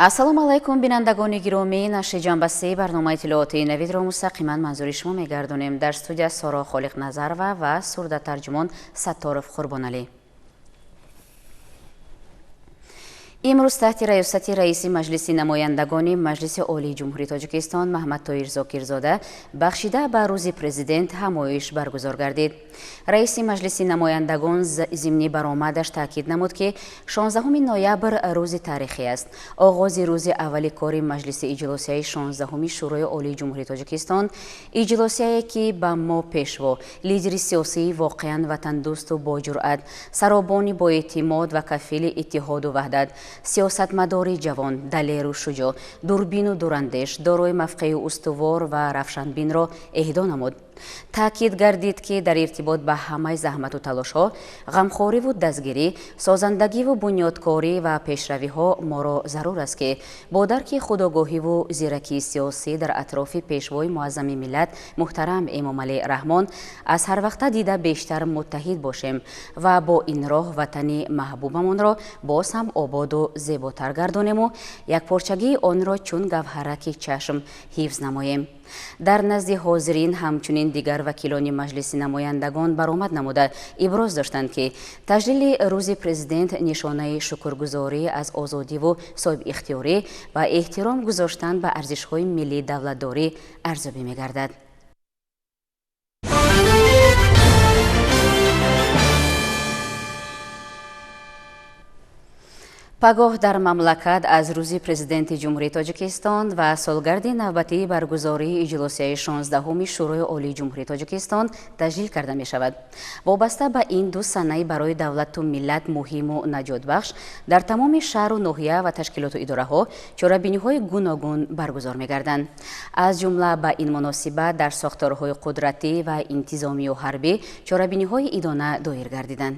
ассалому алайкум бинандагони гиромӣ, нашри ҷанбасии барномаи иттилооти навидро мустақиман манзури шумо мегардонем. Дар студия Соро Холиқназарова ва сурдатарҷумон Сатторов Қурбоналӣ. имрӯз таҳти раёсати раиси маҷлиси намояндагони Маҷлиси Олии Ҷумҳурии Тоҷикистон Маҳмад Тоир Зокирзода бахшида ба рӯзи президент ҳамоиш баргузор гардид. раиси маҷлиси намояндагон зимни баромадаш таъкид намуд ки 16 ноябр рӯзи тарихӣ аст. оғози рӯзи аввали кори маҷлиси иҷлосияи 16 Шӯрои Олии Ҷумҳурии Тоҷикистон, иҷлосие ки ба мо пешво, лидери сиёсии воқеан ватандӯсту боҷуръат, саробони боэътимод ва кафили иттиҳоду ваҳдат, сиёсатмадори ҷавон, далеру шуҷоъ, дурбину дурандеш, дорои мавқеи устувор ва равшанбинро эҳдо намуд. таъкид гардид ки дар иртибот ба ҳамаи заҳмату талошҳо, ғамхориву дастгирӣ, созандагиву бунёдкорӣ ва пешравиҳо моро зарур аст ки бо дарки худогоҳиву зиракии сиёсӣ дар атрофи пешвои муаззами миллат муҳтарам Эмомалӣ Раҳмон аз ҳарвақта дида бештар муттаҳид бошем ва бо ин роҳ ватани маҳбубамонро боз ҳам ободу зеботар гардонему якпорчагии онро чун гавҳараки чашм ҳифз намоем. дар назди ҳозирин ҳамчунин дигар вакилони маҷлиси намояндагон баромад намуда иброз доштанд ки таҷлили рӯзи президент нишонаи шукргузорӣ аз озодиву соҳибихтиёрӣ ва эҳтиром гузоштан ба арзишҳои миллии давлатдорӣ арзёбӣ мегардад. пагоҳ дар мамлакат аз рӯзи президенти ҷумҳурии Тоҷикистон ва солгарди навбатии баргузории иҷлосияи 16 Шӯрои Олии Ҷумҳурии Тоҷикистон таҷлил карда мешавад. вобаста ба ин ду санаи барои давлату миллат муҳиму наҷотбахш дар тамоми шаҳру ноҳия ва ташкилоту идораҳо чорабиниҳои гуногун баргузор мегарданд. аз ҷумла ба ин муносибат дар сохторҳои қудратӣ ва интизомию ҳарбӣ чорабиниҳои идона доир гардиданд.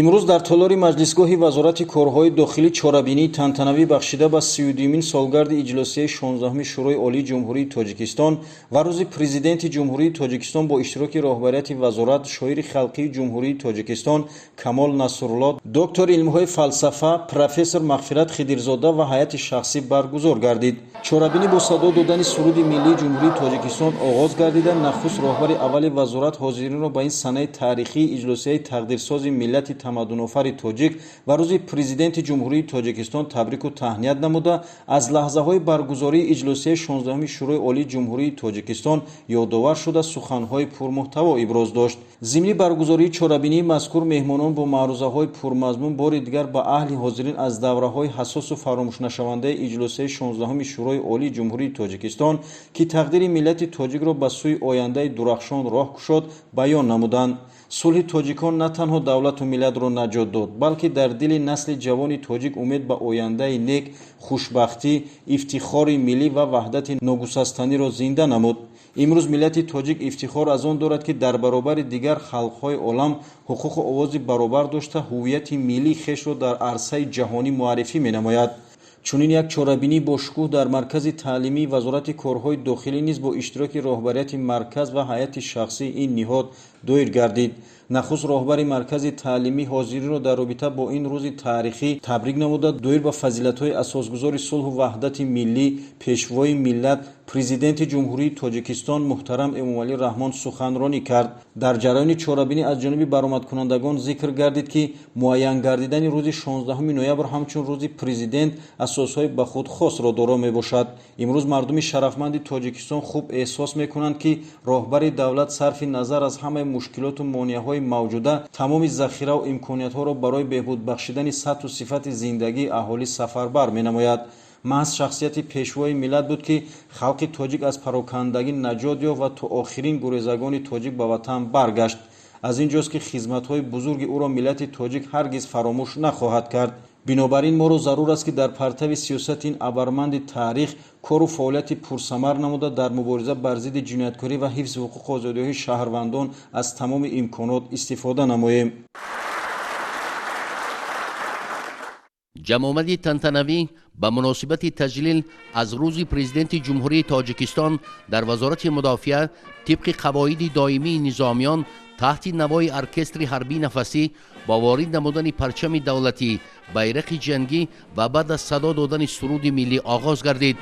имрӯз дар толори маҷлисгоҳи вазорати корҳои дохилӣ чорабинии тантанавӣ бахшида ба 32-мин солгарди иҷлосияи 16 Шӯрои Олии Ҷумҳурии Тоҷикистон ва рӯзи президенти Ҷумҳурии Тоҷикистон бо иштироки роҳбарияти вазорат, шоири халқии Ҷумҳурии Тоҷикистон Камол Насрулло, доктори илмҳои фалсафа профессор Мағфират Хидирзода ва ҳайати шахсӣ баргузор гардид. чорабинӣ бо садо додани суруди миллии Ҷумҳурии Тоҷикистон оғоз гардида нахуст роҳбари аввали вазорат ҳозиринро ба ин санаи таърихии иҷлосияи тақдирсози миллати тамаддунофари тоҷик ва рӯзи президенти Ҷумҳурии Тоҷикистон табрику таҳният намуда аз лаҳзаҳои баргузории иҷлосияи 16 Шӯрои Олии Ҷумҳурии Тоҷикистон ёдовар шуда суханҳои пурмуҳтаво иброз дошт. зимни баргузории чорабинии мазкур меҳмонон бо маърузаҳои пурмазмун бори дигар ба аҳли ҳозирин аз давраҳои ҳасосу фаромӯшнашавандаи иҷлосияи 16 Шӯрои Олии Ҷумҳурии Тоҷикистон ки тақдири миллати тоҷикро ба сӯи ояндаи дурахшон роҳ кушод баён намуданд. сулҳи тоҷикон на танҳо давлату миллатро наҷот дод, балки дар дили насли ҷавони тоҷик умед ба ояндаи нек, хушбахтӣ, ифтихори миллӣ ва ваҳдати ногусастаниро зинда намуд. имрӯз миллати тоҷик ифтихор аз он дорад ки дар баробари дигар халқҳои олам ҳуқуқу овози баробар дошта ҳуввияти миллии хешро дар арсаи ҷаҳонӣ муаррифӣ менамояд. чунин як чорабинӣ бо шукӯҳ дар маркази таълимии вазорати корҳои дохилӣ низ бо иштироки роҳбарияти марказ ва ҳайати шахсии ин ниҳод доир гардид. нахуст роҳбари маркази таълимӣ ҳозиринро дар робита бо ин рӯзи таърихӣ табрик намуда доир ба фазилатҳои асосгузори сулҳу ваҳдати миллӣ, пешвои миллат, президенти Ҷумҳурии Тоҷикистон муҳтарам Эмомалӣ Раҳмон суханронӣ кард. дар ҷараёни чорабинӣ аз ҷониби баромадкунандагон зикр гардид ки муайян гардидани рӯзи 16 ноябр ҳамчун рӯзи президент асосҳои ба худ хосро доро мебошад. имрӯз мардуми шарафманди Тоҷикистон хуб эҳсос мекунанд ки роҳбари давлат сарфи назар аз ҳамаи мушкилоту монеаҳои мавҷуда тамоми захираву имкониятҳоро барои беҳбудбахшидани сатҳу сифати зиндагии аҳолӣ сафарбар менамояд. маҳз шахсияти пешвои миллат буд ки халқи тоҷик аз парокандагӣ наҷот ёфт ва то охирин гурезагони тоҷик ба ватан баргашт. аз ин ҷост ки хизматҳои бузурги ӯро миллати тоҷик ҳаргиз фаромӯш нахоҳад кард. бинобар ин моро зарур аст ки дар партави сиёсати ин абарманди таърих кору фаъолияти пурсамар намуда дар мубориза бар зидди ҷинояткорӣ ва ҳифзи ҳуқуқу озодиҳои шаҳрвандон аз тамоми имконот истифода намоем. ҷамъомади тантанавӣ ба муносибати таҷлил аз рӯзи президенти ҷумҳурии Тоҷикистон дар вазорати мудофиа тибқи қавоиди доимии низомиён تحت نوای ارکستر حربی نفسی با وارد نمودن پرچم دولتی، بیرق جنگی و بعد از صدا دادن سرود ملی آغاز گردید.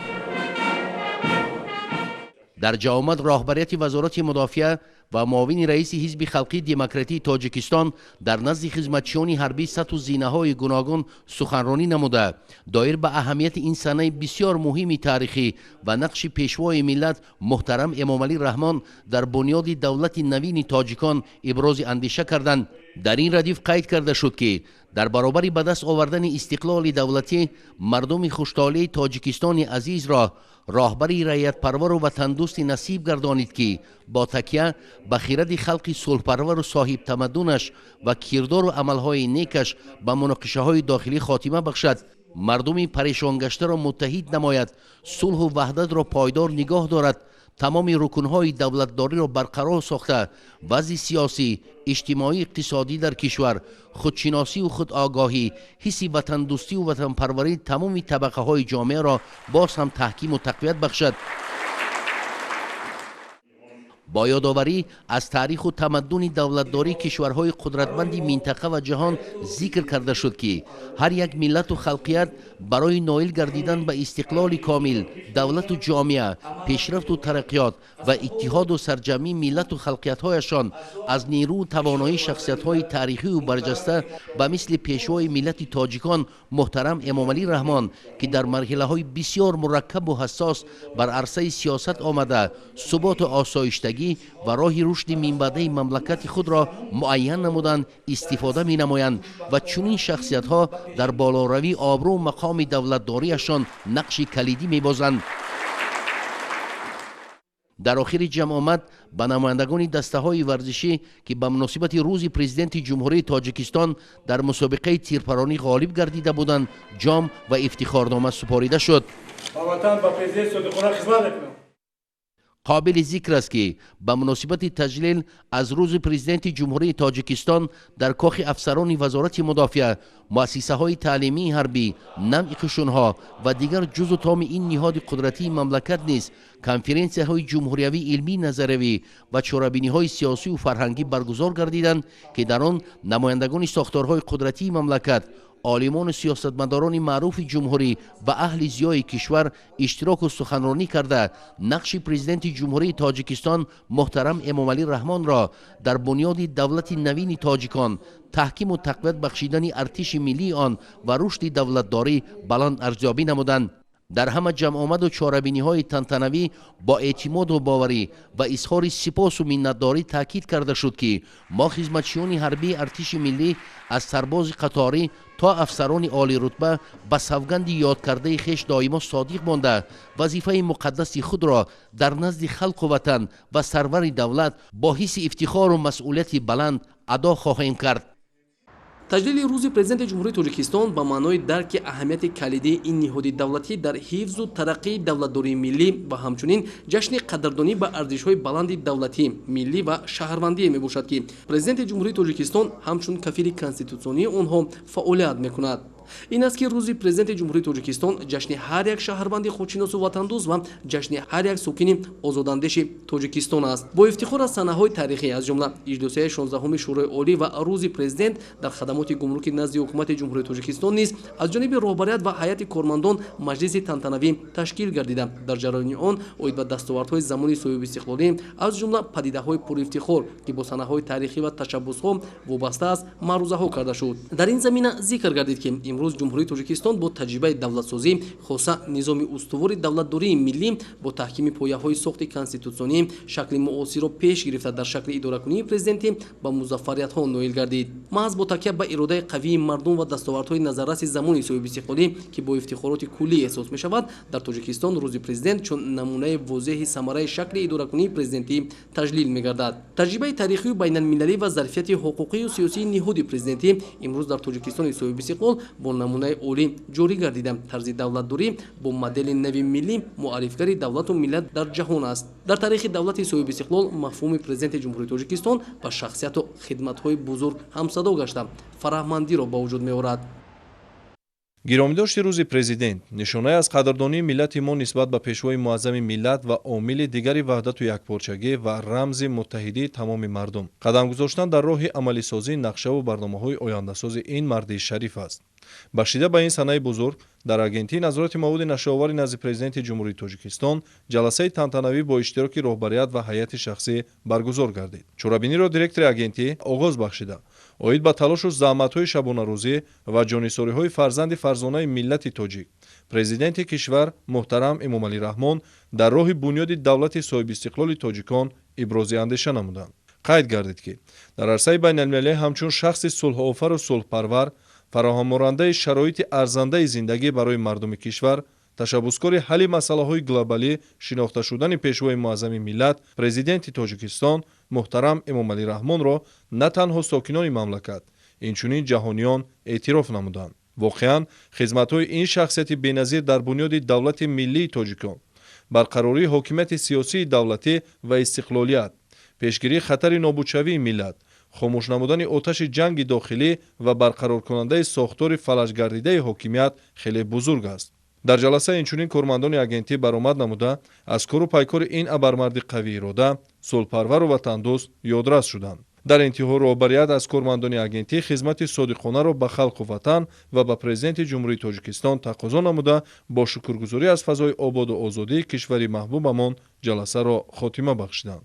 در جا آمد راهبریت وزارت مدافع و معاون رئیس حزب خلقی دموکراتی تاجیکستان در نزد خدمتچیان حربی سطح و زینه‌های گوناگون سخنرانی نموده دایر به اهمیت این صحنه بسیار مهم تاریخی و نقش پیشوای ملت محترم امامعلی رحمان در بنیاد دولت نوین تاجیکان ابراز اندیشه کردند. در این ردیف قید کرده شد که در برابر به دست آوردن استقلال دولتی مردم خوشحالی تاجیکستان عزیز را راهبری رعیت پرور و وطن دوست نصیب گردانید که با تکیه به خیرد خلق صلح پرور و صاحب تمدنش و کردار و عملهای نیکش به مناقشه های داخلی خاتمه بخشد، مردم پریشان گشته را متحد نماید، صلح و وحدت را پایدار نگاه دارد، تمام رکنهای دولتداری را برقرار ساخته وضع سیاسی، اجتماعی، اقتصادی در کشور، خودشناسی و خودآگاهی، حس وطن دوستی و وطن پروری تمام طبقه های جامعه را باز هم تحکیم و تقویت بخشد. با یادآوری از تاریخ و تمدن دولتداری کشورهای قدرتمند منطقه و جهان ذکر کرده شد که هر یک ملت و خلقیت برای نائل گردیدن به استقلال کامل، دولت و جامعه، پیشرفت و ترقیات و اتحاد و سرجمی ملت و خلقیت‌هایشان از نیرو و توانایی شخصیت‌های تاریخی و برجسته به مثل پیشوای ملت تاجیکان محترم امامعلی رحمان که در مرحله‌های بسیار مرکب و حساس بر عرصه سیاست آمده، ثبات و آسایشتگی و راه رشد منبعه مملکت خود را معین نمودند استفاده می نمایند و چنین شخصیت ها در بالاروی آبرو و مقام دولتداریشان نقش کلیدی می بازند. در آخر جمع آمد به نمایندگان دسته های ورزشی که به مناسبت روز پرزیدنت جمهوری تاجیکستان در مسابقه تیرپرانی غالب گردیده بودند جام و افتخارنامه سپاریده شد. قابل ذکر است که به مناسبت تجلیل از روز پرزیدنت جمهوری تاجیکستان در کاخ افسران وزارت مدافع، مؤسسه های تعلیمی حربی، نوع قشونها و دیگر جزو تام این نهاد قدرتی مملکت نیز کنفرانسیه های جمهوریوی علمی نظروی و چاره‌بینی های سیاسی و فرهنگی برگزار گردیدند که در آن نمایندگان ساختارهای قدرتی مملکت، عالمان و سیاستمداران معروف جمهوری و اهل زیای کشور اشتراک و سخنرانی کرده نقش پرزیدنت جمهوری تاجیکستان محترم امامعلی رحمان را در بنیاد دولت نوین تاجیکان، تحکیم و تقویت بخشیدن ارتش ملی آن و رشد دولتداری بلند ارزیابی نمودند. در همه جمع آمد و چاره‌بینی های تنتنوی با اعتماد و باوری و اظهار سپاس و منتداری تاکید کرده شد که ما خدمتچیان حربی ارتش ملی از سرباز قطاری تا افسران عالی رتبه به سوگند یاد کرده خویش دائما صادق مانده وظیفه مقدس خود را در نزد خلق و وطن و سرور دولت با حس افتخار و مسئولیت بلند ادا خواهیم کرد. تجلیل روز پرزیدنت جمهوری تاجیکستان به معنای درک اهمیت کلیدی این نهاد دولتی در حفظ و ترقی دولتداری ملی و همچنین جشن قدردانی به ارزش‌های بلند دولتی، ملی و شهروندی میباشد که پرزیدنت جمهوری تاجیکستان همچون کفیل کنستیتوسیونی آنها فعالیت میکند. این است که روز پرزیدنت جمهوری تاجیکستان جشن هر یک شهروند خودشناس و وطندوست و جشن هر یک ساکن آزاداندیش تاجیکستان است. با افتخار از صحنه‌های تاریخی از جمله اجلاس 16 شورای عالی و روز پرزیدنت در خدمات گمرک نزد حکومت جمهوری تاجیکستان نیز از جانب رهبریت و هیئت کارمندان مجلس تنتنوی تشکیل گردیده. در جریان آن اوید به دستاوردهای زمانی صاحب استقلالی از جمله پدیده‌های پرافتخار که با صحنه‌های تاریخی و تشبث‌ها وابسته است معروضه‌ها کرده شد. در این زمینه ذکر گردید که امروز جمهوری تاجیکستان با تجربه دولتسازی خاصه نظام استوار دولتداری ملی با تحکیم پایه‌های ساخت کنستیتوسیونی شکل معاصر را پیش گرفته در شکل اداره‌کنی پرزیدنتی با موفقیت‌ها نائل گردید. محض با تکیه به اراده قوی مردم و دستاوردهای نظررس زمانی صاحب استقلالی که با افتخارات کلی احساس می‌شود در تاجیکستان روز پرزیدنت چون نمونه واضح ثمره شکل اداره‌کنی پرزیدنتی تجلیل می‌گردد. تجربه تاریخی و بین‌المللی و ظرفیت حقوقی و سیاسی نهاد پرزیدنتی امروز در تاجیکستان صاحب استقلال با نمونه عالی جاری گردیده. طرز دولتداری با مدل نوی ملی معرفی‌گر دولت و ملت در جهان است. در تاریخ دولت صاحب استقلال مفهوم پرزیدنت جمهوری تاجیکستان با شخصیت و خدمت‌های بزرگ همصدا گشته فرهمندی را با وجود می‌آورد. гиромидошти рӯзи президент нишонае аз қадрдонии миллати мо нисбат ба пешвои муаззами миллат ва омили дигари ваҳдату якпорчагӣ ва рамзи муттаҳидии тамоми мардум. Қадам гузоштан дар роҳи амалисозии нақшаву барномаҳои ояндасози ин марди шариф аст. бахшида ба ин санаи бузург, дар агентии назорати маводи нашооварӣ назди президенти ҷумҳурии Тоҷикистон ҷаласаи тантанавӣ бо иштироки роҳбарият ва ҳайати шахсӣ баргузор гардид. Чорабиниро директори агентӣ оғоз бахшида, оид ба талошу заҳматҳои шабонарӯзӣ ва ҷонисориҳои фарзанди фарзонаи миллати тоҷик, президенти кишвар муҳтарам Эмомалӣ Раҳмон дар роҳи бунёди давлати соҳибистиқлоли тоҷикон ибрози андеша намуданд. қайд гардид ки дар арсаи байналмилалӣ ҳамчун шахси сулҳуофару сулҳпарвар, фароҳамморандаи шароити арзандаи зиндагӣ барои мардуми кишвар, ташаббускори ҳалли масъалаҳои глобалӣ, шинохта шудани пешвои муаззами миллат, президенти Тоҷикистон муҳтарам Эмомалӣ Раҳмонро на танҳо сокинони мамлакат, инчунин ҷаҳониён эътироф намуданд. воқеан хизматҳои ин шахсияти беназир дар бунёди давлати миллии тоҷикон, барқарории ҳокимияти сиёсии давлатӣ ва истиқлолият, пешгирии хатари нобудшавии миллат, хомӯш намудани оташи ҷанги дохилӣ ва барқароркунандаи сохтори фалажгардидаи ҳокимият хеле бузург аст. дар ҷаласа инчунин кормандони агентӣ баромад намуда, аз кору пайкори ин абармарди қавиирода, сулҳпарвару ватандӯст ёдрас шуданд. дар интиҳо роҳбарият аз кормандони агентӣ хизмати содиқонаро ба халқу ватан ва ба президенти ҷумҳурии Тоҷикистон тақозо намуда, бо шукргузорӣ аз фазои ободу озодии кишвари маҳбубамон ҷаласаро хотима бахшиданд.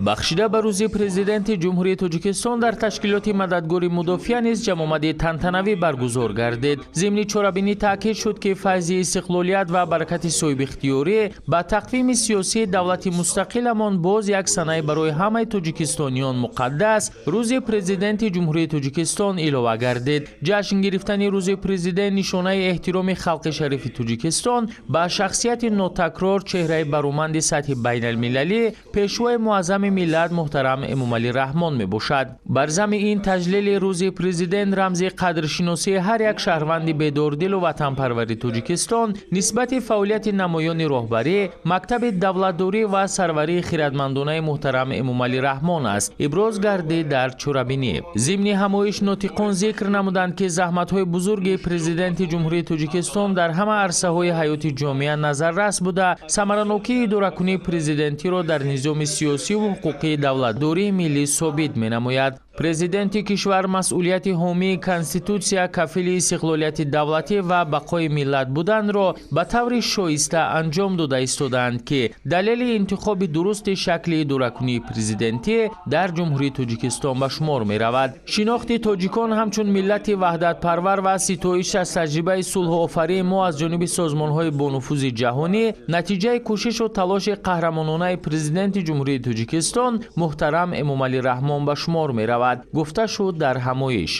бахшида ба рӯзи президенти ҷумҳурии Тоҷикистон дар ташкилоти мададгори мудофиа низ ҷамомади тантанавӣ баргузор гардид. зимни чорабинӣ таъкид шуд ки файзи истиқлолият ва баракати соҳибихтиёрӣ ба тақвими сиёсии давлати мустақиламон боз як санаи барои ҳамаи тоҷикистониён муқаддас рӯзи президенти ҷумҳурии Тоҷикистон илова гардид. ҷашн гирифтани рӯзи президент нишонаи эҳтироми халқи шарифи Тоҷикистон ба шахсияти нотакрор, чеҳраи бароманди сатҳи байналмилалӣ, пешвои муаззами миллат муҳтарам Эмомалӣ Раҳмон мебошад. бар зами ин таҷлили рӯзи президент рамзи қадршиносии ҳар як шаҳрванди бедордилу ватанпарвари Тоҷикистон нисбати фаъолияти намоёни роҳбарӣ, мактаби давлатдорӣ ва сарварии хиратмандонаи муҳтарам Эмомалӣ Раҳмон аст, иброз гардид дар чорабинӣ. зимни ҳамоиш нотиқон зикр намуданд ки заҳматҳои бузурги президенти ҷумҳурии Тоҷикистон дар ҳама арсаҳои ҳаёти ҷомеа назаррас буда, самаранокии идоракунии президентиро дар низоми сиёсӣ ва ҳуқуқии давлатдории миллӣ собит менамояд. президенти кишвар масъулияти ҳомии конститутсия, кафили истиқлолияти давлатӣ ва бақои миллат буданро ба таври шоиста анҷом дода истоданд ки далели интихоби дурусти шакли идоракунии президентӣ дар ҷумҳурии Тоҷикистон ба шумор меравад. шинохти тоҷикон ҳамчун миллати ваҳдатпарвар ва ситоиш аз таҷрибаи сулҳуофарии мо аз ҷониби созмонҳои бонуфузи ҷаҳонӣ натиҷаи кӯшишу талоши қаҳрамононаи президенти ҷумҳурии Тоҷикистон муҳтарам Эмомалӣ Раҳмон ба шумор меравад, гуфта шуд дар ҳамоиш.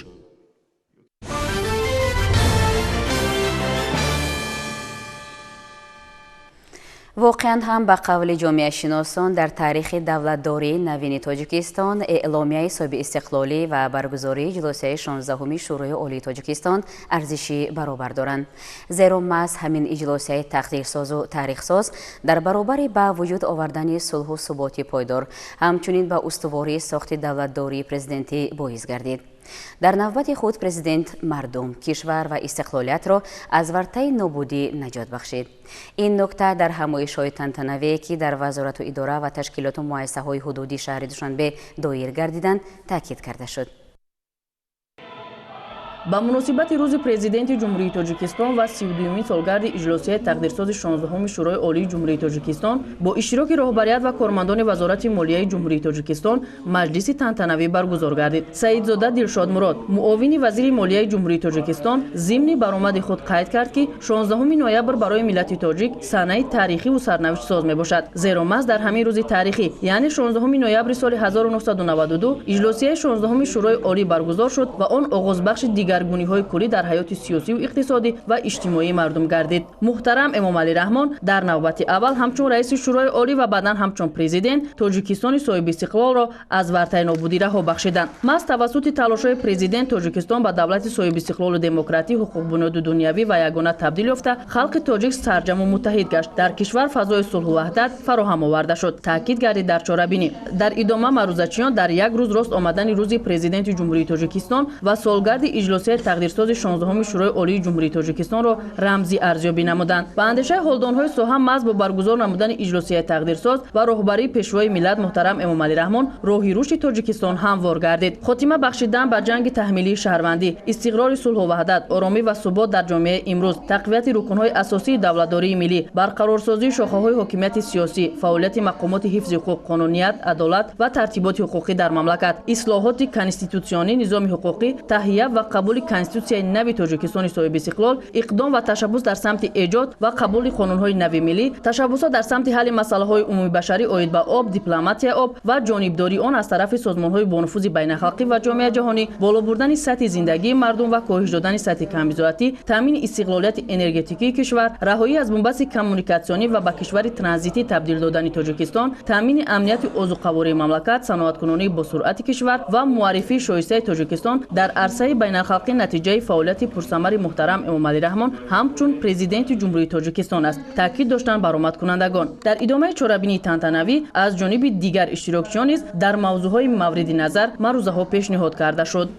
воқеан ҳам ба қавли ҷомеашиносон дар таърихи давлатдории навини Тоҷикистон эъломияи соҳиби истиқлолӣ ва баргузории ҷулусияи 16-уми шӯрои олии Тоҷикистон арзиши баробар доранд. зеро маҳз ҳамин иҷлосияи тақдирсозу таърихсоз дар баробари ба вуҷуд овардани сулҳу суботи пойдор, ҳамчунин ба устувории сохти давлатдории президентӣ боис гардид. дар навбати худ президент мардум, кишвар ва истиқлолиятро аз вартаи нобудӣ наҷот бахшид. ин нукта дар ҳамоишҳои тантанавие ки дар вазорату идора ва ташкилоту муассисаҳои ҳудудӣ шаҳри Душанбе доир гардиданд таъкид карда шуд. ба муносибати рӯзи президенти ҷумҳурии Тоҷикистон ва 32-мин солгарди иҷлосияи тақдирсози 16-уми шӯрои олии ҷумҳурии Тоҷикистон бо иштироки роҳбарият ва кормандони вазорати молияи ҷумҳурии Тоҷикистон маҷлиси тантанавӣ баргузор гардид. Саидзода Дилшодмурод, муовини вазири молияи ҷумҳурии Тоҷикистон, зимни баромади худ қайд кард ки 16 ноябр барои миллати тоҷик санаи таърихиву сарнавиштсоз мебошад. зеро маҳз дар ҳамин рӯзи таърихӣ, яъне 16 ноябри соли 1992 иҷлосияи 16-уми шӯрои олӣ баргузор шуд ва он оғозбахши дигаргуниҳои куллӣ дар ҳаёти сиёсиву иқтисодӣ ва иҷтимоии мардум гардид. муҳтарам Эмомалӣ Раҳмон дар навбати аввал ҳамчун раиси шӯрои олӣ ва баъдан ҳамчун президент Тоҷикистони соҳиби истиқлолро аз вартаи нобудӣ раҳо бахшиданд. маҳз тавассути талошҳои президент Тоҷикистон ба давлати соҳиби истиқлолу демократӣ, ҳуқуқбунёду дунявӣ ва ягона табдил ёфта, халқи тоҷик сарҷаму муттаҳид гашт. дар кишвар фазои сулҳу ваҳдат фароҳам оварда шуд, таъкид гардид дар чорабинӣ. дар идома маърузачиён дар як рӯз рост омадани рӯзи президенти ҷумҳурии Тоҷикистон ва солгарди иҷлосияи اجلاسی تقدیرساز 16 شورای عالی جمهوری تاجیکستان را رمزی ارزیابی نمودند. به اندیشه هلدان‌های ساحه محض با برگزار نمودن اجلاسی تقدیرساز و راهبری پیشوای ملت محترم امام علی رحمان راهی رشد تاجیکستان هموار گردید. خاتمه بخشیدن به جنگ تحمیلی شهروندی، استقرار صلح و وحدت، آرامی و ثبات در جامعه امروز، تقویت رکن‌های اساسی دولتداری ملی، برقرارسازی شاخه‌های حاکمیت سیاسی، فعالیت مقامات حفظ حقوق، قانونیت، عدالت و ترتیبات حقوقی در مملکت، اصلاحات کنستیتوسیونی نظام حقوقی، تهیه و قبول کنستیتوسیای نو تاجیکستان صاحب استقلال، اقدام و تشبث در سمت ایجاد و قبول قانون‌های نو ملی، تشبثات در سمت حل مسائل عمومی بشری عاید به آب، دیپلماسی آب و جانبداری آن از طرف سازمان‌های با نفوذ بین‌الخلقی و جامعه جهانی، بالا بردن سطح زندگی مردم و کاهش دادن سطح کم‌بضاعتی، تامین استقلالیت انرژتیکی کشور، رهایی از بنبست کمونیکاسیونی و به کشور ترانزیتی تبدیل دادن تاجیکستان، تامین امنیت عضوقواری مملکت، صنعت‌کنونی با سرعت کشور و معرفی شایسته تاجیکستان در عرصه بین‌الخلقی نتیجه فعالیت پرثمر محترم امام علی رحمان همچون پرزیدنت جمهوری تاجیکستان است، تاکید داشتند برآمدکنندگان. در ادامه چورابینی تنتنوی از جانب دیگر اشتراکچیان نیز در موضوعهای مورد نظر مروزها پیشنهاد کرده شد.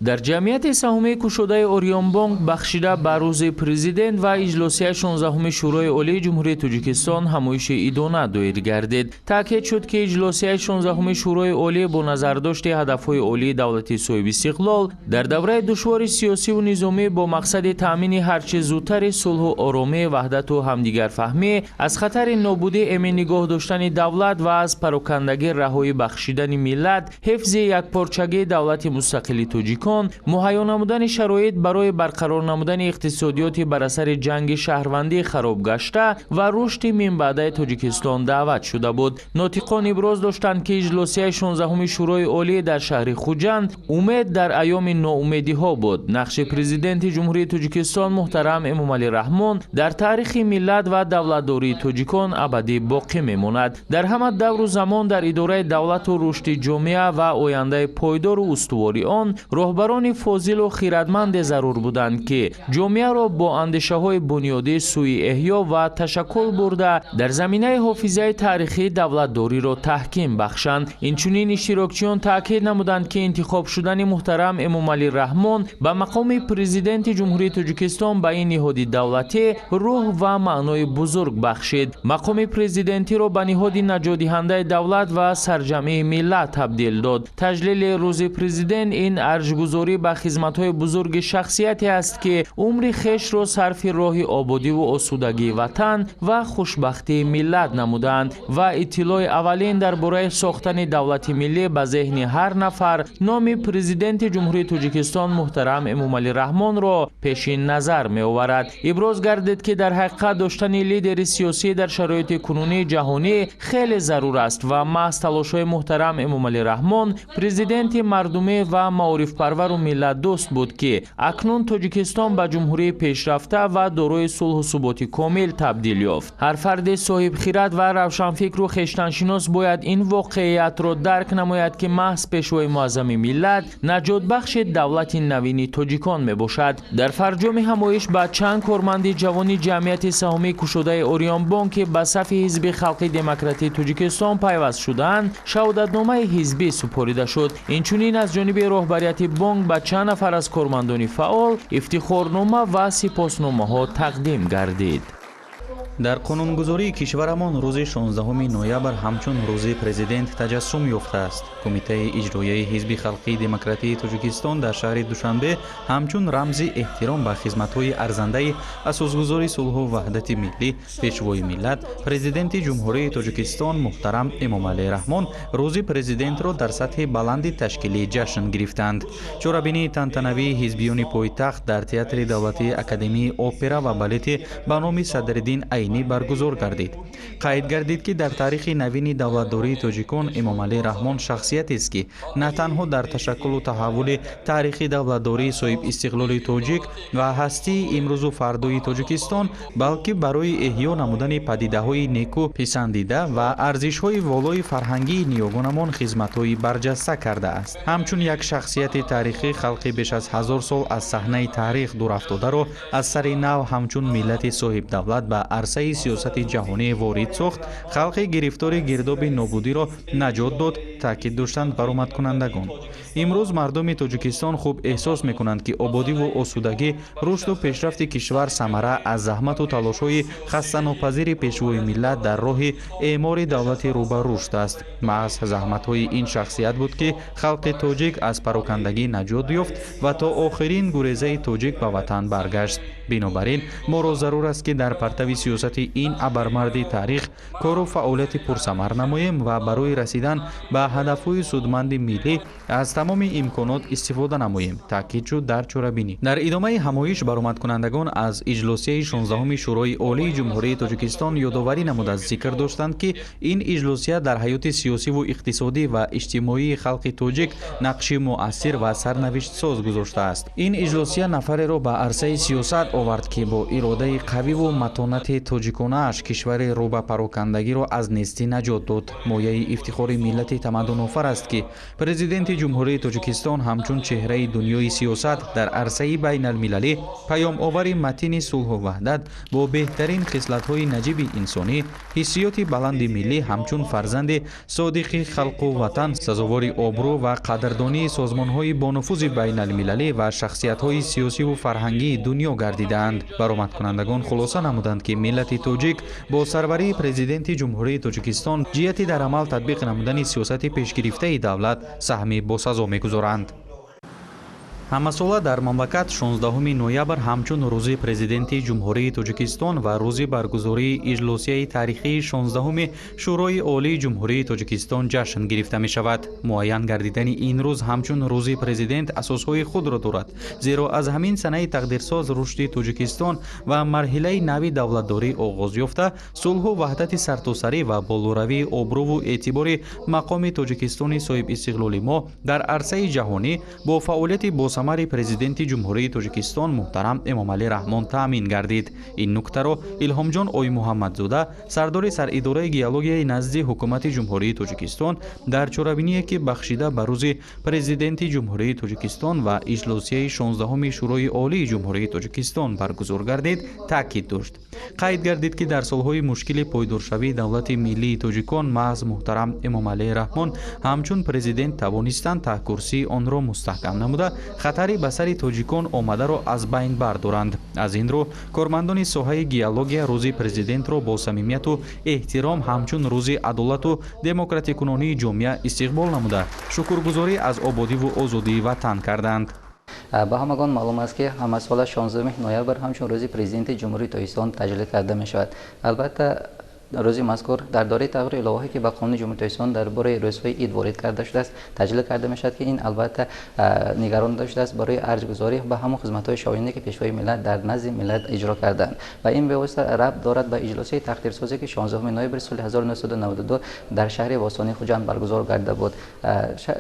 در جمعیت سهامی کشوده اوریون بانک بخشیده به روز پرزیدنت و اجلاسی 16 شورای عالی جمهوری تاجیکستان همایش ایدانه دایر گردید. تاکید شد که اجلاسی 16 شورای عالی با نظرداشت هدفهای عالی دولت صاحب استقلال در دوره دشوار سیاسی و نظامی با مقصد تامین هرچه زودتر صلح و آرامی، وحدت و همدیگر فهمی، از خطر نابودی امن نگاه داشتن دولت و از پراکندگی رهایی بخشیدن ملت، حفظ یکپارچگی دولت مستقل تاجیکستان، مهیا نمودن شرایط برای برقرار نمودن اقتصادیات بر اثر جنگ شهروندی خراب گشته و رشد من بعد تاجیکستان دعوت شده بود. ناطقان ابراز داشتند که اجلاسی 16 شورای عالی در شهر خوجند امید در ایام ناامیدی ها بود. نقش پرزیدنت جمهوری تاجیکستان محترم امام علی رحمان در تاریخ ملت و دولتداری تاجیکان ابدی باقی میماند. در همه دور و زمان در اداره دولت و رشد جامعه و آینده پایدار و استواری آن رهبران فاضل و خیرتمند ضرور بودند که جامعه را با اندیشه‌های بنیادی سوی احیا و تشکل برده در زمینه حافظه تاریخی دولتداری را تحکیم بخشند. اینچنین اشتراکچیان تاکید نمودند که انتخاب شدن محترم امام علی رحمان به مقام پرزیدنت جمهوری تاجیکستان به این نهاد دولتی روح و معنای بزرگ بخشید. مقام پرزیدنتی را به نهاد نجات دهنده دولت و سرجمعی ملت تبدیل داد. تجلیل روز پرزیدنت این ارجگذاری به خدمت‌های بزرگ شخصیتی است که عمر خویش را صرف راه آبادی و آسودگی وطن و خوشبختی ملت نمودند و اطلاع اولین درباره ساختن دولت ملی به ذهن هر نفر نام پرزیدنت جمهوری تاجیکستان محترم امام علی رحمان را پیش نظر می آورد. ابراز گردید که در حقیقت داشتن لیدر سیاسی در شرایط کنونی جهانی خیلی ضرور است و محض تلاش‌های محترم امام علی رحمان پرزیدنت مردمی و معارف پرور و ملت دوست بود که اکنون تاجیکستان به جمهوری پیشرفته و دارای صلح و ثبات کامل تبدیل یافت. هر فرد صاحب خرد و روشنفکر و خویشتن‌شناس باید این واقعیت را درک نماید که محض پیشوای معظم ملت نجات بخش دولت نوین تاجیکان می باشد. در فرجام همایش با چند کارمند جوان جمعیت سهامی کشوده اوریون بانک به صف حزب خلق دموکراتی تاجیکستان پیوست شدند شهادتنامه حزبی سپرده شد. اینچنین از جانب رهبریت بانک به چند نفر از کارمندان فعال افتخارنامه و سپاسنامه ها تقدیم گردید. در قانونگذاری کشورمان روز 16 نوامبر همچون روز پرزیدنت تجسم یافته است. کمیته اجرایی حزب خلقی دموکراتی تاجیکستان در شهر دوشنبه همچون رمز احترام به خدمت‌های ارزنده اساسگذاری صلح و وحدت ملی پیشوای ملت پرزیدنت جمهوری تاجیکستان محترم امام علی رحمان روز پرزیدنت را در سطح بلند تشکیلی جشن گرفتند. چورابینی تنتنوی حزبیون پایتخت در تئاتر دولتی اکادمی اپرا و بالت به نام صدرالدین برگزار گردید. قید گردید که در تاریخ نوین دولتداری تاجیکان امام علی رحمان شخصیتی است که نه تنها در تشکل و تحول تاریخی دولتداری صاحب استقلال تاجیک و هستی امروز و فردای تاجیکستان بلکه برای احیا نمودن پدیده‌های نیکو پسندیده و ارزش‌های والای فرهنگی نیاگانمان خدمت‌های برجسته کرده است. همچون یک شخصیت تاریخی خلق بیش از 1000 سال از صحنه تاریخ دور افتاده را از سر نو همچون ملت صاحب دولت به عرصه арсаи сиёсати ҷаҳонӣ ворид сохт, халқи гирифтори гирдоби нобудиро наҷот дод, таъкид доштанд баромадкунандагон. имрӯз мардуми тоҷикистон хуб эҳсос мекунанд ки ободиву осудагӣ, рушду пешрафти кишвар самара аз заҳмату талошҳои хастанопазири пешвои миллат дар роҳи эъмори давлати рӯ ба рушд аст. маҳз заҳматҳои ин шахсият буд ки халқи тоҷик аз парокандагӣ наҷот ёфт ва то охирин гурезаи тоҷик ба ватан баргашт. бинобар ин моро зарур аст ки дар партави сиёсати ин абармарди таърих кору фаъолияти пурсамар намоем ва барои расидан ба ҳадафҳои судманди миллӣ аз тамоми имконот истифода намоем, таъкид шуд дар чорабинӣ. дар идомаи ҳамоиш баромадкунандагон аз иҷлосияи 16-уми шӯрои олии ҷумҳурии тоҷикистон ёдоварӣ намуда зикр доштанд ки ин иҷлосия дар ҳаёти сиёсиву иқтисодӣ ва иҷтимоии халқи тоҷик нақши муассир ва сарнавиштсоз гузоштааст. ин иҷлосия нафареро ба арсаи сиёсат овард ки бо иродаи қавиву матонати тоҷиконааш кишвари рӯ ба парокандагиро аз нестӣ наҷот дод. мояи ифтихори миллати тамаддунофар аст ки президенти ҷумҳурии тоҷикистон ҳамчун чеҳраи дунёи сиёсат дар арсаи байналмилалӣ паёмовари матини сулҳу ваҳдат бо беҳтарин хислатҳои наҷиби инсонӣ, ҳиссиёти баланди миллӣ ҳамчун фарзанди содиқи халқу ватан сазовори обрӯ ва қадрдонии созмонҳои бонуфузи байналмилалӣ ва шахсиятҳои сиёсиву фарҳангии дунё гардидаанд. баромадкунандагон хулоса намуданд ки миллати тоҷик бо сарварии президенти ҷумҳурии тоҷикистон ҷиҳати дар амал татбиқ намудани сиёсати пешгирифтаи давлат саҳми босазо мегузоранд. ҳамасола дар мамлакат 16 ноябр ҳамчун рӯзи президенти ҷумҳурии тоҷикистон ва рӯзи баргузории иҷлосияи таърихии 16-уми шӯрои олии ҷумҳурии тоҷикистон ҷашн гирифта мешавад. муайян гардидани ин рӯз ҳамчун рӯзи президент асосҳои худро дорад, зеро аз ҳамин санаи тақдирсоз рушди тоҷикистон ва марҳилаи нави давлатдорӣ оғоз ёфта, сулҳу ваҳдати сартосарӣ ва болоравии обрӯву эътибори мақоми тоҷикистони соҳибистиқлоли мо дар арсаи ҷаҳонӣ бо фаъолияти самари президенти ҷумҳурии тоҷикистон муҳтарам Эмомалӣ Раҳмон таъмин гардид. ин нуктаро Илҳомҷон Оймуҳаммадзода, сардори саридораи геологияи назди ҳукумати ҷумҳурии тоҷикистон, дар чорабиние ки бахшида ба рӯзи президенти ҷумҳурии тоҷикистон ва иҷлосияи 16-уми шӯрои олии ҷумҳурии тоҷикистон баргузор гардид, таъкид дошт. қайд гардид ки дар солҳои мушкили пойдоршавии давлати миллии тоҷикон маҳз муҳтарам Эмомалӣ Раҳмон ҳамчун президент тавонистанд таҳкурсии онро мустаҳкам намуда, хатари ба сари тоҷикон омадаро аз байн бардоранд. аз ин рӯ кормандони соҳаи геология рӯзи президентро бо самимияту эҳтиром ҳамчун рӯзи адолату демократикунонии ҷомеа истиқбол намуда, шукргузорӣ аз ободиву озодии ватан карданд. ба ҳамагон маълум аст ки ҳамасола 16 ноябр ҳамчун рӯзи президенти ҷумҳурии тоҷикистон таҷлил карда мешавад. албатта рӯзи мазкур дар дораи тағйири иловаҳое ки ба қонуни ҷумҳурии тоҷикистон дар бораи рӯзҳои ид ворид карда шудааст таҷлил карда мешавад ки ин албатта нигарон доштааст барои арҷгузорӣ ба ҳамон хизматҳои шоҳине ки пешвои миллат дар назди миллат иҷро карданд ва ин бевосита рабт дорад ба иҷлосияи тақдирсозе ки 16 ноябри соли 1992 дар шаҳри Восони Хуҷанд баргузор гарда буд.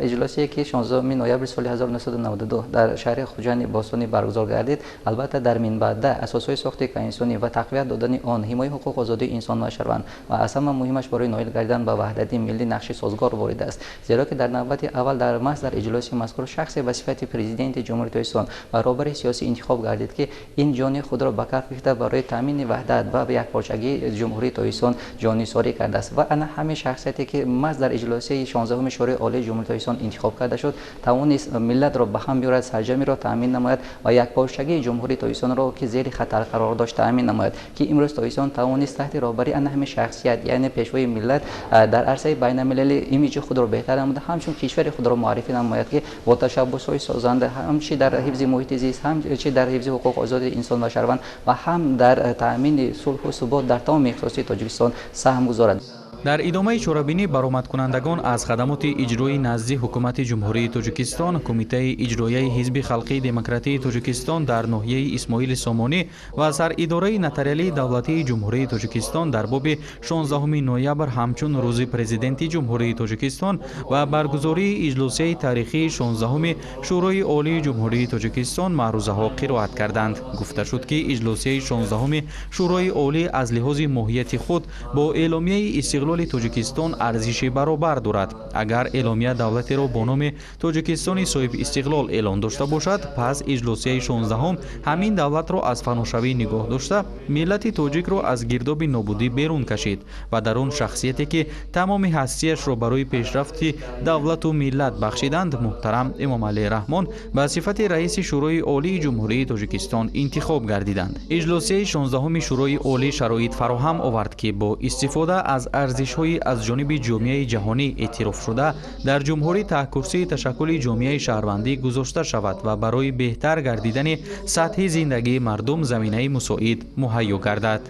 иҷлосие ки 16 ноябри соли 1992 дар шаҳри Хуҷанди Босонӣ баргузор гардид, албатта дар минбаъда асосҳои сохти конститутсионӣ ва тақвият додани он, ҳимояи ҳуқуқ озодии инсон ва шаҳрванд ва аз ҳама муҳимаш барои ноил гардидан ба ваҳдати миллӣ нақши созгор ворид аст. зеро ки дар навбати аввал дар маҳз дар иҷлоси мазкур шахсе ба сифати президенти ҷумҳурии тоҷикистон ва роҳбари сиёсӣ интихоб гардид ки ин ҷони худро ба каф гирифта барои таъмини ваҳдат ва якпорчагии ҷумҳурии тоҷикистон ҷонисорӣ кардааст ва ана ҳамин шахсияте ки маҳз дар иҷлосияи 16-уми шӯрои олии ҷумҳурии тоҷикистон интихоб карда шуд, тавонист миллатро ба ҳам биёрад, сарҷамиро таъмин намояд ва якпорчагии ҷумҳурии тоҷикистонро ки зери хатар қарор дошт таъмин намояд ки имрӯз тоҷикистон тавонист таҳти роҳбари ана ҳамин шахсият, яъне пешвои миллат дар арсаи байналмилалӣ имиҷи худро беҳтар намуда, ҳамчун кишвари худро муаррифӣ намояд ки бо ташаббусҳои созанда ҳам чи дар ҳифзи муҳити зист, ҳам чи дар ҳифзи ҳуқуқ озодии инсон ва шаҳрванд ва ҳам дар таъмини сулҳу субот дар тамоми ихтисоси Тоҷикистон саҳм гузорад. дар идомаи чорабинӣ баромадкунандагон аз хадамоти иҷроӣ назди ҳукумати ҷумҳурии тоҷикистон, кумитаи иҷроияи ҳизби халқии демократии тоҷикистон дар ноҳияи Исмоили Сомонӣ ва саридораи нотариалии давлатии ҷумҳурии тоҷикистон дар боби 16 ноябр ҳамчун рӯзи президенти ҷумҳурии тоҷикистон ва баргузории иҷлосияи таърихии 16-уми шӯрои олии ҷумҳурии тоҷикистон маърузаҳо қироат карданд. гуфта шуд ки иҷлосияи 16-уми шӯрои олӣ аз лиҳози моҳияти худ бо эъломияи истиқлоли استقلال تاجیکستان ارزش برابر دارد. اگر اعلامیه دولتی را با نام تاجیکستان صاحب استقلال اعلان داشته باشد، پس اجلاسیه 16 همین دولت را از فناشوی نگاه داشته ملت تاجیک را از گرداب نابودی بیرون کشید و در آن شخصیتی که تمام هستیش را برای پیشرفت دولت و ملت بخشیدند محترم امام علی رحمان به صفت رئیس شورای عالی جمهوری تاجیکستان انتخاب گردیدند. اجلاسیه 16 شورای عالی شرایط فراهم آورد که با استفاده از ارزش‌های از جانب جامعه جهانی اعتراف شده در جمهوری تحکرسی تشکل جامعه شهروندی گذاشته شود و برای بهتر گردیدن سطح زندگی مردم زمینه مساعد مهیا گردد.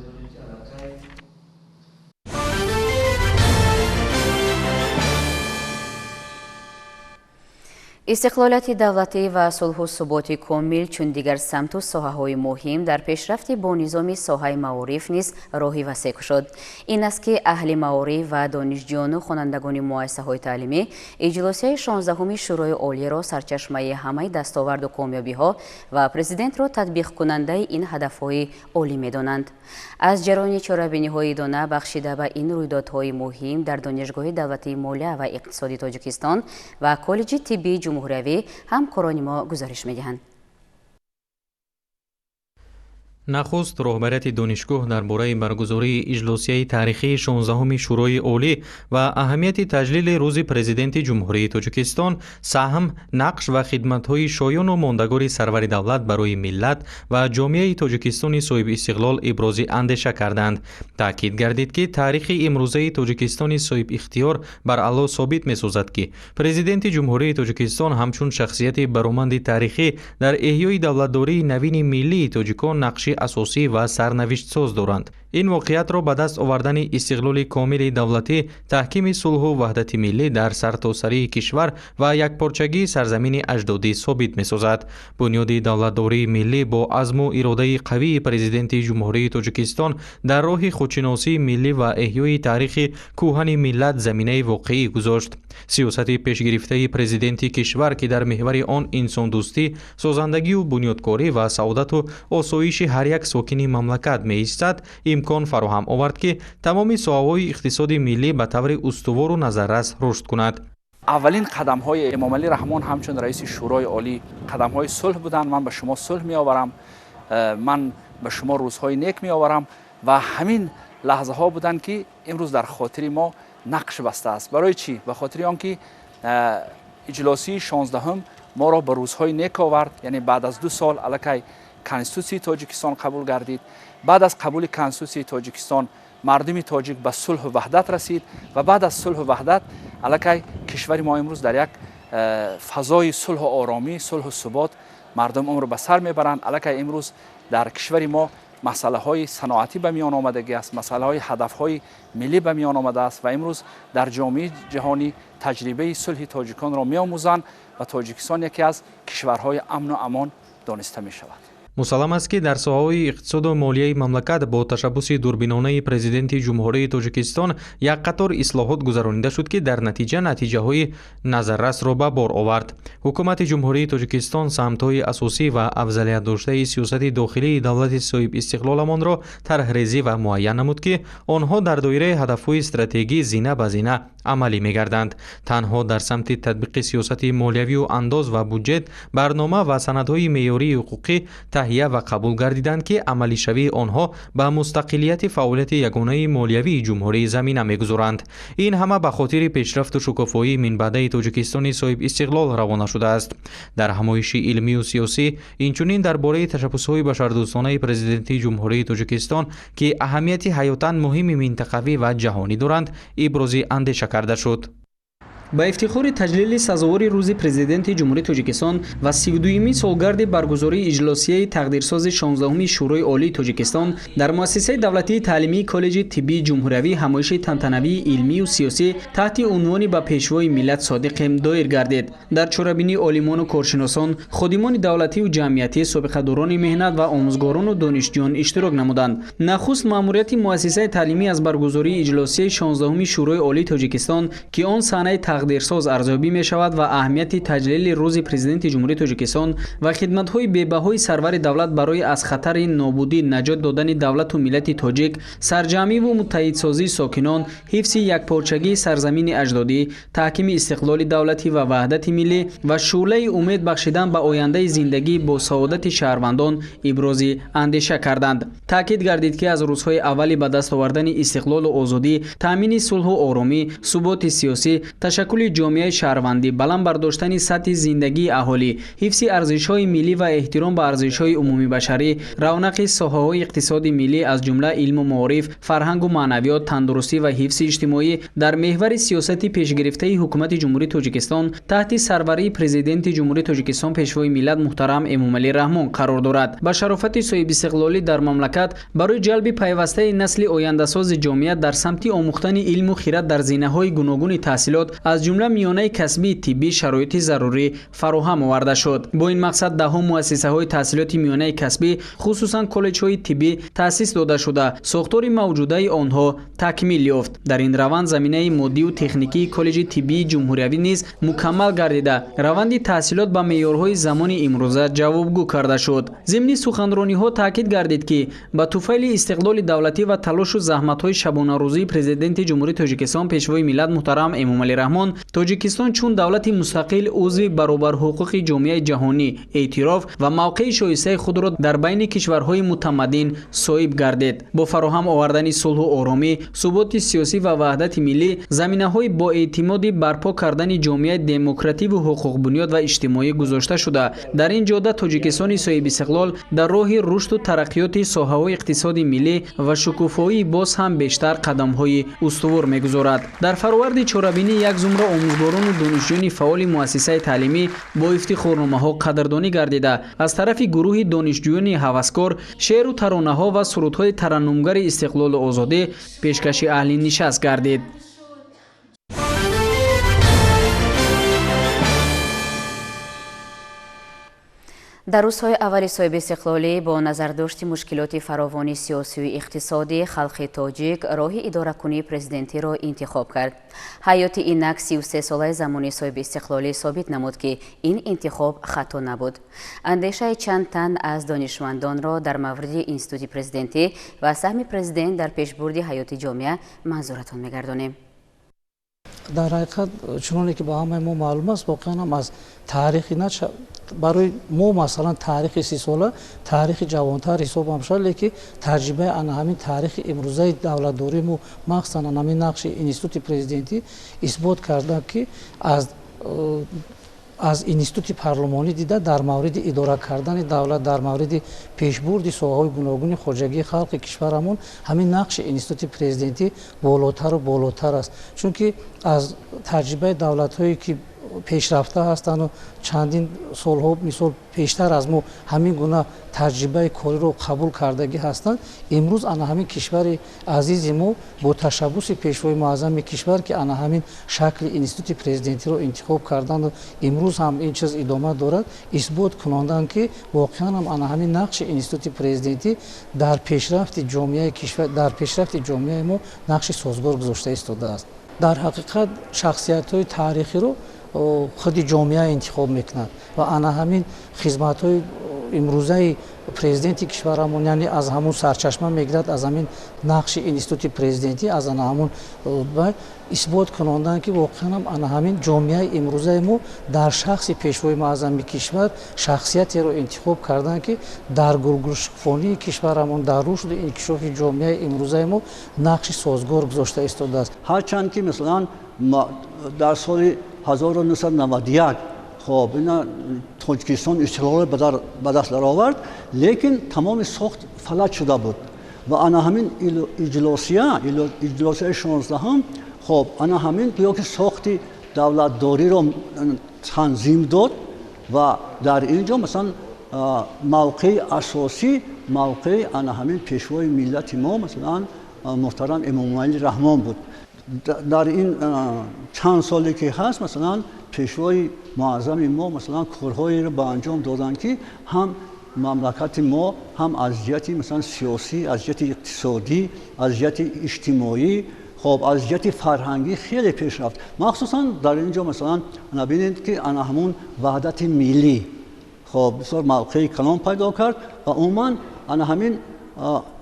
استقلالات دولتی و صلح و ثبات کامل چون دیگر سمت و ساحه‌های مهم در پیشرفت با نظام ساحه معارف نیز راهی وسیع شد. این است که اهل معارف و دانشجویان و خوانندگان مؤسسه‌های تعلیمی اجلاسیه 16 شورای عالی را سرچشمه همه دستاورد و کامیابی‌ها و پرزیدنت را تطبیق کننده این هدف‌های عالی می‌دانند. از جریان چاره‌بینی‌های دانه بخشیده به این رویدادهای مهم در دانشگاه دولتی مالیه و اقتصادی تاجیکستان و کالج طبی جمهوری همکاران ما گزارش می‌دهند. نخست رهبریت دانشگاه درباره برگزاری اجلاسیه تاریخی 16 شورای عالی و اهمیت تجلیل روز پرزیدنت جمهوری تاجیکستان سهم، نقش و خدمت‌های شایان و ماندگار سرور دولت برای ملت و جامعه تاجیکستان صاحب استقلال ابراز اندیشه کردند. تاکید گردید که تاریخ امروزه تاجیکستان صاحب اختیار بر اعلی ثابت می‌سازد که پرزیدنت جمهوری تاجیکستان همچون شخصیت برومند تاریخی در احیای دولتداری نوین ملی تاجیکان نقش اساسی و سرنوشت ساز دارند. این واقعیت را به دست آوردن استقلال کامل دولتی، تحکیم صلح و وحدت ملی در سرتاسر کشور و یکپارچگی سرزمین اجدادی ثابت می‌سازد. بنیاد دولتداری ملی با عزم و اراده قوی پرزیدنت جمهوری تاجیکستان در راه خودشناسی ملی و احیای تاریخ کهن ملت زمینه واقعی گذاشت. سیاست پیشگرفته پرزیدنت کشور که در محور آن انسان دوستی، سازندگی و بنیادکاری و سعادت و آسایش هر یک ساکن مملکت می‌ایستد، امکان فراهم آورد که تمام ساحه‌های اقتصاد ملی به طور استوار و نظررس رشد کند. اولین قدم‌های امام علی رحمان همچون رئیس شورای عالی قدم‌های صلح بودند. من به شما صلح می‌آورم، من به شما روزهای نیک می‌آورم و همین لحظه ها بودند که امروز در خاطر ما نقش بسته است. برای چی؟ به خاطر آنکه اجلاسی 16 ما را به روزهای نیک آورد. یعنی بعد از 2 سال الکی کنستیتوسی تاجیکستان قبول گردید. بعد از قبول کنستیتوسی تاجیکستان مردم تاجیک به صلح و وحدت رسید و بعد از صلح و وحدت الکی کشور ما امروز در یک فضای صلح و آرامی، صلح و ثبات مردم عمر به سر میبرند. الکی امروز در کشور ما مسئله های صنعتی به میان آمدگی است، مسئله های هدف های ملی به میان آمده است و امروز در جامعه جهانی تجربه صلح تاجیکان را میآموزند و تاجیکستان یکی از کشورهای امن و امان دانسته می شود. مسلم است که در ساحه‌های اقتصاد و مالیه مملکت با تشبث دوربینانه پرزیدنت جمهوری تاجیکستان یک قطار اصلاحات گذرانیده شد که در نتیجه های نظررس را به بار آورد. حکومت جمهوری تاجیکستان سمت‌های اساسی و افضلیت داشته سیاست داخلی دولت صاحب استقلالمان را طرح‌ریزی و معین نمود که آنها در دایره هدف‌های استراتژی زینه به زینه عملی می‌گردند. تنها در سمت تطبیق سیاست مالیوی و انداز و بودجه، برنامه و سندهای معیاری حقوقی تهیه و قبول گردیدند که عملی شوی آنها به مستقلیت فعالیت یگانه مالیوی جمهوری زمینه می‌گذارند. این همه به خاطر پیشرفت و شکوفایی منبع تاجیکستان صاحب استقلال روانه شده است. در همایش علمی و سیاسی اینچنین درباره تشبث‌های بشردوستانه پرزیدنت جمهوری تاجیکستان که اهمیت حیاتاً مهم منطقوی و جهانی دارند ابراز اندیشه کرده شد. با افتخار تجلیل سزاوار روز پرزیدنت جمهوری تاجیکستان و 32مین سالگرد برگزاری اجلاسیه تقدیرساز 16 شورای عالی تاجیکستان در مؤسسه دولتی تعلیمی کالج طبی جمهوری همایش تنتنوی علمی و سیاسی تحت عنوان به پیشوای ملت صادقیم دایر گردید. در چاره‌بینی عالمان و کارشناسان، خادمان دولتی و جمعیتی سابقه‌داران مهنت و آموزگاران و دانشجویان اشتراک نمودند. نخست مأموریت مؤسسه تعلیمی از برگزاری اجلاسیه 16 شورای عالی تاجیکستان که آن صحنه тақдирсоз арзёбӣ мешавад ва аҳамияти таҷлили рӯзи президенти ҷумҳурии тоҷикистон ва хидматҳои бебаҳои сарвари давлат барои аз хатари нобудӣ наҷот додани давлату миллати тоҷик, сарҷамъиву муттаҳидсозии сокинон, ҳифзи якпорчагии сарзамини аҷдодӣ, таҳкими истиқлоли давлатӣ ва ваҳдати миллӣ ва шӯълаи умед бахшидан ба ояндаи зиндагии босаодати шаҳрвандон ибрози андеша карданд. таъкид гардид ки аз рӯзҳои аввали ба даст овардани истиқлолу озодӣ, таъмини сулҳу оромӣ, суботи сиёсӣ, ташаккули ҷомеаи шаҳрвандӣ, баланд бардоштани сатҳи зиндагии аҳолӣ, ҳифзи арзишҳои миллӣ ва эҳтиром ба арзишҳои умумибашарӣ, равнақи соҳаҳои иқтисоди миллӣ аз ҷумла илму маориф, фарҳангу маънавиёт, тандурустӣ ва ҳифзи иҷтимоӣ дар меҳвари сиёсати пешгирифтаи ҳукумати ҷумҳурии тоҷикистон таҳти сарварии президенти ҷумҳурии тоҷикистон пешвои миллат муҳтарам Эмомалӣ Раҳмон қарор дорад. ба шарофати соҳибистиқлолӣ дар мамлакат барои ҷалби пайвастаи насли ояндасози ҷомеа дар самти омӯхтани илму хират дар зинаҳои гуногуни таҳсилот аз ҷумла миёнаи касбии тиббӣ шароити зарурӣ фароҳам оварда шуд. бо ин мақсад даҳум муассисаҳои таҳсилоти миёнаи касбӣ хусусан коллеҷҳои тиббӣ таъсис дода шуда сохтори мавҷудаи онҳо такмил ёфт. дар ин раванд заминаи моддию техникии коллеҷи тиббии ҷумҳуриявӣ низ мукаммал гардида раванди таҳсилот ба меъёрҳои замони имрӯза ҷавобгӯ карда шуд. зимни суханрониҳо таъкид гардид ки ба туфайли истиқлоли давлатӣ ва талошу заҳматҳои шабонарӯзии президенти ҷумҳурии тоҷикистон пешвои миллат муҳтарам Эмомалӣ Раҳмон, тоҷикистон чун давлати мустақил узви баробарҳуқуқи ҷомеаи ҷаҳонӣ эътироф ва мавқеи шоистаи худро дар байни кишварҳои мутамаддин соҳиб гардид. бо фароҳам овардани сулҳу оромӣ, суботи сиёсӣ ва ваҳдати миллӣ, заминаҳои боэътимоди барпо кардани ҷомеаи демокративу ҳуқуқбунёд ва иҷтимоӣ гузошта шуда дар ин ҷода тоҷикистони соҳибистиқлол дар роҳи рушду тараққиёти соҳаҳои иқтисоди миллӣ ва шукуфоӣ боз ҳам бештар қадамҳои устувор мегузорад. дар фароварди чорабинӣ як зумра омӯзгорону донишҷӯёни фаъоли муассисаи таълимӣ бо ифтихорномаҳо қадрдонӣ гардида аз тарафи гурӯҳи донишҷӯёни ҳаваскор шеъру таронаҳо ва сурудҳои тараннумгари истиқлолу озодӣ пешкаши аҳли нишаст гардид. дар рӯзҳои аввали соҳибистиқлолӣ бо назардошти мушкилоти фаровони сиёсию иқтисодӣ халқи тоҷик роҳи идоракунии президентиро интихоб кард. ҳаёти инак 33 солаи замони соҳибистиқлолӣ собит намуд ки ин интихоб хато набуд. андешаи чанд тан аз донишмандонро дар мавриди институти президентӣ ва саҳми президент дар пешбурди ҳаёти ҷомеа манзуратон мегардонем. дар ҳақиқат чуноне ки ба ҳамаи мо маълум аст, воқеан ҳам аз таърихи барои мо масалан таърихи 30 сола таърихи ҷавонтар ҳисобам шуд, лекин таҷрибаи ана ҳамин таърихи имрӯзаи давлатдориму махсусан ана ҳамин нақши институти президентӣ исбот карда ки аз институти парлумонӣ дида дар мавриди идора кардани давлат, дар мавриди пешбурди соҳаҳои гуногуни хоҷагии халқи кишварамон ҳамин нақши институти президентӣ болотару болотар аст. чунки аз таҷрибаи давлатҳое ки пешрафта ҳастану чандин солҳо мисол пештар аз мо ҳамин гуна таҷрибаи кориро қабул кардагӣ ҳастанд, имрӯз ана ҳамин кишвари азизи мо бо ташаббуси пешвои муаззами кишвар ки ана ҳамин шакли институти президентиро интихоб карданду имрӯз ҳам ин чиз идома дорад, исбот кунондан ки воқеан ҳам ана ҳамин нақши институти президентӣ дар пешрафти ҷомеаи кишвар, дар пешрафти ҷомеаи мо нақши созгор гузошта истодааст. дар ҳақиқат шахсиятҳои таърихиро худи ҷомеа интихоб мекунад ва ана ҳамин хизматҳои имрӯзаи президенти кишварамон, яъне аз ҳамун сарчашма мегирад, аз ҳамин нақши институти президентӣ, аз ана ҳамун исбот кунондан ки воқеан ҳам ана ҳамин ҷомеаи имрӯзаи мо дар шахси пешвои муаззами кишвар шахсиятеро интихоб карданд ки дар гулгушфонии кишварамон, дар рушду инкишофи ҷомеаи имрӯзаи мо нақши созгор гузошта истодааст. ҳарчанд ки мисалан дар соли 1991 خب اینا تاجیکستان استقلال به دست درآورد، لیکن تمام ساخت فلج شده بود و آن همین اجلاسیه 16 هم خب آن همین که ساخت دولتداری را تنظیم داد و در اینجا مثلا موقع اساسی موقع آن همین پیشوای ملت ما مثلا محترم امامعلی رحمان بود. در این چند سالی که هست مثلا پیشوای معظم ما مثلا کارهایی رو به انجام دادن که هم مملکت ما هم از جهت مثلا سیاسی، از جهت اقتصادی، از جهت اجتماعی خب از جهت فرهنگی خیلی پیش رفت. مخصوصا در اینجا مثلا نبینید که آن همون وحدت ملی خب بسیار موقع کلان پیدا کرد و عموما آن همین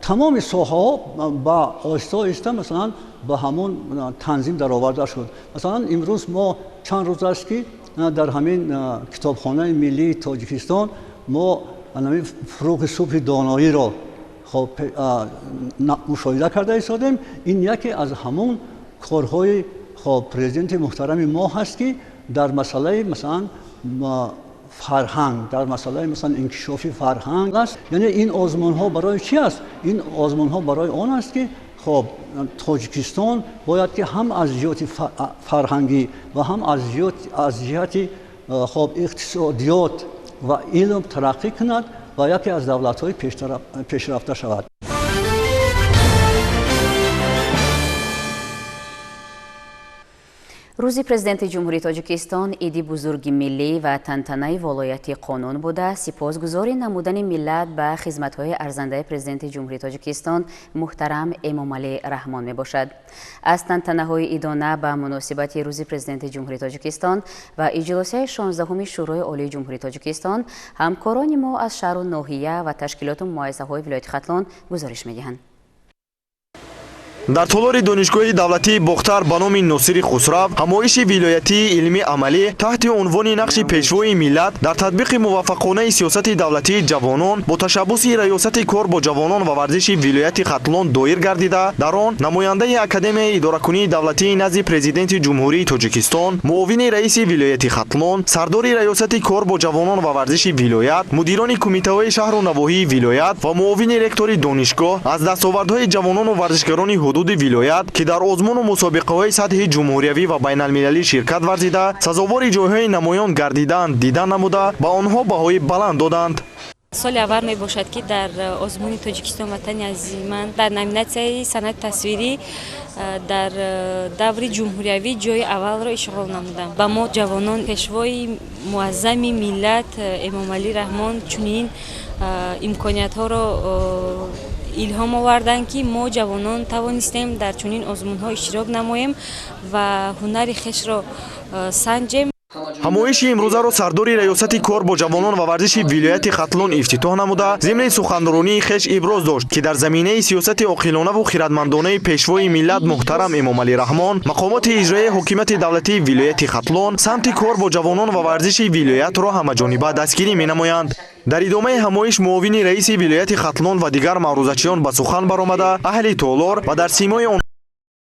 تمام ساحه‌ها با آهسته آهسته مثلا به همون تنظیم در آورده شد. مثلا امروز ما چند روز است که در همین کتابخانه ملی تاجیکستان ما همین فروغ صبح دانایی را خب مشاهده کرده ایستادیم. این یکی از همون کارهای خب پرزیدنت محترم ما هست که در مسئله مثلا فرهنگ، در مسئله مثلا انکشاف فرهنگ است. یعنی این آزمون ها برای چی است؟ این آزمون ها برای آن است که خب تاجیکستان باید که هم از جهت فرهنگی و هم از جهت خب اقتصادیات و علم ترقی کند و یکی از دولت‌های پیشرفته شود. روزی پرزیدنت جمهوری تاجیکستان ایدی بزرگ ملی و تنتنه ولایتی قانون بوده سپاسگزاری نمودن ملت به خدمت‌های ارزنده پرزیدنت جمهوری تاجیکستان محترم امامعلی رحمان می باشد. از تنتنه‌های ایدانه به مناسبت روزی پرزیدنت جمهوری تاجیکستان و اجلاس 16 شورای عالی جمهوری تاجیکستان همکاران ما از شهر و ناحیه و تشکیلات مؤسسه‌های ولایت ختلان گزارش می‌دهند. در تالار دانشگاه دولتی بختر به نام ناصر خسرو همایش ولایتی علمی عملی تحت عنوان نقش پیشوای ملت در تطبیق موفقانه سیاست دولتی جوانان با تشبث ریاست کار با جوانان و ورزش ولایت ختلان دایر گردیده در آن نماینده اکادمی اداره‌کنی دولتی نزد پرزیدنت جمهوری تاجیکستان، معاون رئیس ولایت ختلان، سردار ریاست کار با جوانان و ورزش ولایت، مدیران کمیته شهر و نواحی ولایت و معاون رکتور دانشگاه از دستاوردهای جوانان و ورزشکاران حدود ولایت که در آزمون و مسابقه‌های سطح جمهوریوی و بین المللی شرکت ورزیده سزاوار جایهای نمایان گردیدند دیدن نموده به آنها بهای بلند دادند. سال اول می باشد که در آزمون تاجیکستان وطن عزیز من در نامیناسیای صنعت تصویری در دوره جمهوریوی جای اول را اشغال نمودم. با ما جوانان پیشوای معظم ملت امامعلی رحمان چنین امکانیت ها را الهام آوردند که ما جوانان توانستیم در چنین آزمون ها اشتراک نماییم و هنر خویش را سنجیم. همایش امروزه را سردار ریاست کار با جوانان و ورزش ولایت ختلان افتتاح نموده ضمن سخنرانی خویش ابراز داشت که در زمینه سیاست عاقلانه و خردمندانه پیشوای ملت محترم امامعلی رحمان مقامات اجرایی حکومت دولتی ولایت ختلان سمت کار با جوانان و ورزش ولایت را همه‌جانبه دستگیری می‌نمایند. در ادامه همایش معاون رئیس ولایت ختلان و دیگر معروضچیان به سخن برآمده اهل تالار و در سیمای